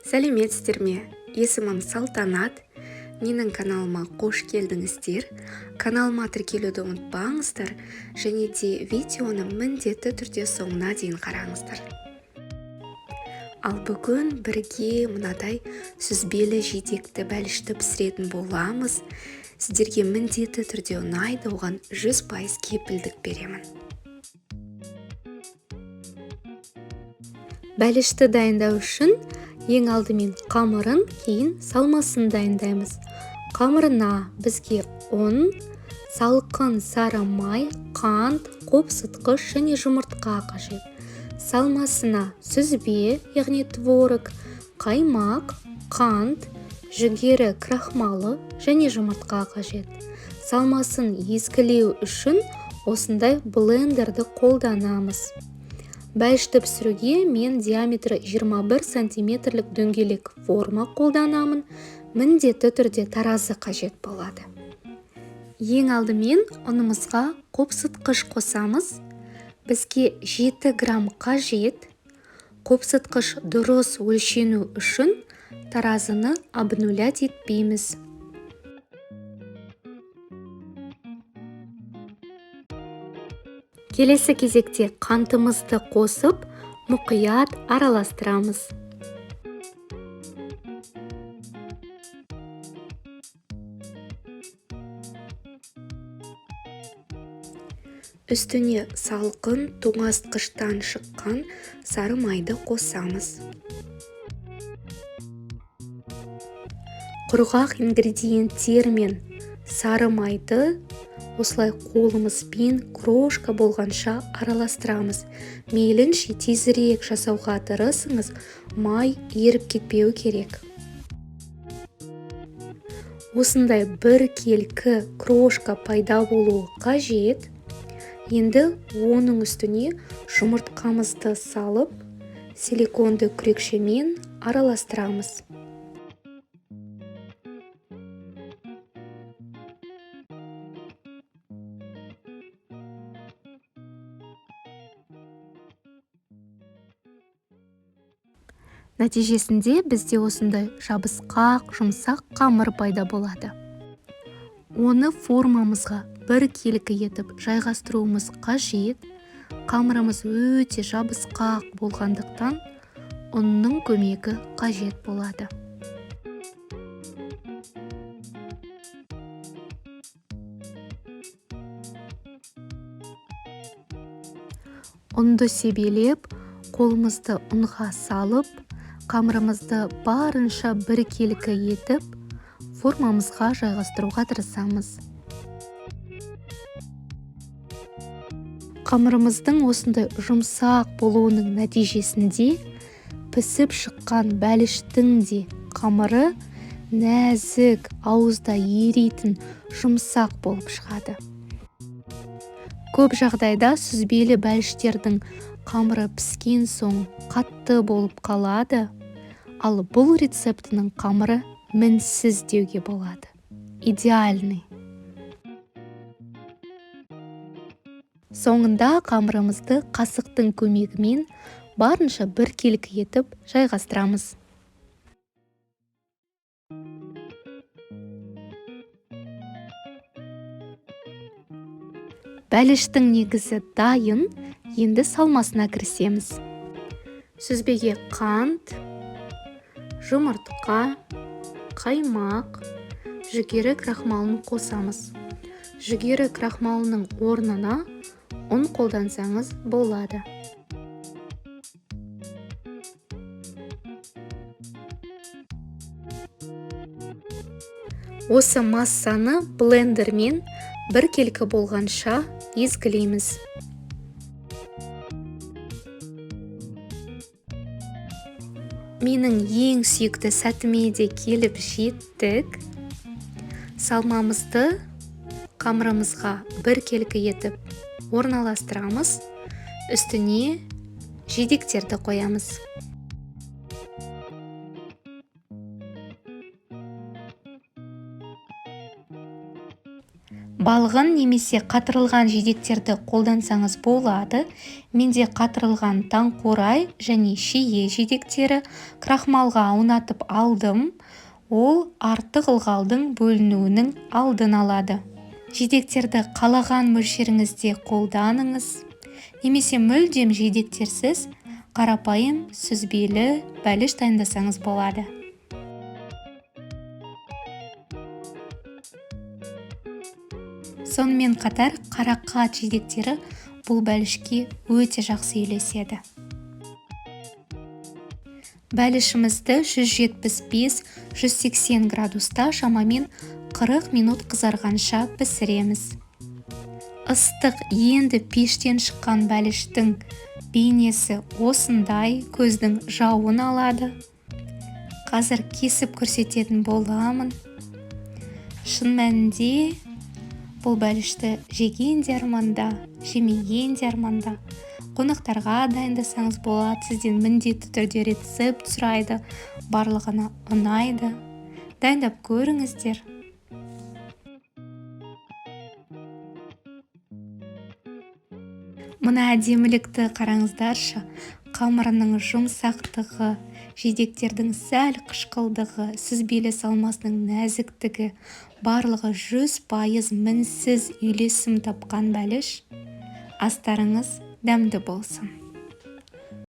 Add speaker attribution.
Speaker 1: Сәлеметсіздер ме? Есімім Салтанат. Менің каналыма қош келдіңіздер. Каналыма тіркелуді ұмытпаңыздар, және де видеоны міндетті түрде соңына дейін қараңыздар. Ал бүгін бірге мынадай сүзбелі жидекті бәлішті пісіретін боламыз. Сіздерге міндетті түрде ұнайды, оған 100% кепілдік беремін. Бәлішті дайындау үшін ең алдымен қамырын, кейін салмасын дайындаймыз. Қамырына бізге ұн, салқын сары май, қант, қопсытқыш және жұмыртқа қажет. Салмасына сүзбе, яғни творог, қаймақ, қант, жүгері крахмалы және жұмыртқа қажет. Салмасын езгілеу үшін осындай блендерді қолданамыз. Бәлішті пісіруге мен диаметрі 21 сантиметрлік дөңгелек форма қолданамын. Міндетті түрде таразы қажет болады. Ең алдымен ұнымызға қопсытқыш қосамыз. Бізге 7 грамм қажет. Қопсытқыш дұрыс өлшену үшін таразыны обнулять етпейміз. Келесі кезекте қантымызды қосып, мұқият араластырамыз. Үстіне салқын тоңазытқыштан шыққан сары майды қосамыз. Құрғақ ингредиенттер мен сары майды осылай қолымызбен крошка болғанша араластырамыз. Мейлінше тезірек жасауға тырысыңыз, май еріп кетпеу керек. Осындай бір келкі крошка пайда болуы қажет. Енді оның үстіне жұмыртқамызды салып, силиконды күрекшемен араластырамыз. Нәтижесінде бізде осындай жабысқақ, жұмсақ қамыр пайда болады. Оны формамызға бір келкі етіп жайғастыруымыз қажет. Қамырымыз өте жабысқақ болғандықтан ұнның көмегі қажет болады. Ұнды себелеп, қолымызды ұнға салып, қамырымызды барынша бір келкі етіп, формамызға жайғастыруға тырысамыз. Қамырымыздың осындай жұмсақ болуының нәтижесінде пісіп шыққан бәліштің де қамыры нәзік, ауызда еритін жұмсақ болып шығады. Көп жағдайда сүзбелі бәліштердің қамыры піскен соң қатты болып қалады, ал бұл рецептінің қамыры мінсіз деуге болады. Идеальный. Соңында қамырымызды қасықтың көмегімен барынша бір келкі етіп жайғастырамыз. Бәліштің негізі дайын, енді салмасына кірісеміз. Сүзбеге қант, жұмыртқа, қаймақ, жүгері крахмалын қосамыз. Жүгері крахмалының орнына ұн қолдансаңыз болады. Осы массаны блендермен бір келкі болғанша езгілейміз. Менің ең сүйікті сәтіме де келіп жеттік. Салмамызды қамырымызға бір келкі етіп орналастырамыз. Үстіне жидектерді қоямыз. балғын немесе қатырылған жидектерді қолдансаңыз болады. Менде қатырылған таңқурай және шие жидектері крахмалға аунатып алдым. Ол артық ылғалдың бөлінуінің алдын алады. Жидектерді қалаған мөлшеріңізде қолданыңыз. Немесе мүлдем жидектерсіз қарапайым сүзбелі бәліш дайындасаңыз болады. Сонымен қатар қарақат жидектері бұл бәлішке өте жақсы үйлеседі. Бәлішімізді 175-180 градуста шамамен 40 минут қызарғанша пісіреміз. Ыстық енді пештен шыққан бәліштің бейнесі осындай көздің жауын алады. Қазір кесіп көрсететін боламын. Шын мәнінде бұл бәлішті жеген де арманда, жемеген де арманда. Қонақтарға дайындасаңыз болады. Сізден міндетті түрде рецепт сұрайды. Барлығына ұнайды. Дайындап көріңіздер. Мына әдемілікті қараңыздаршы. Қамырының жұмсақтығы, жидектердің сәл қышқылдығы, сүзбелі салмасының нәзіктігі, барлығы 100% мінсіз үйлесім тапқан бәліш. Астарыңыз дәмді болсын.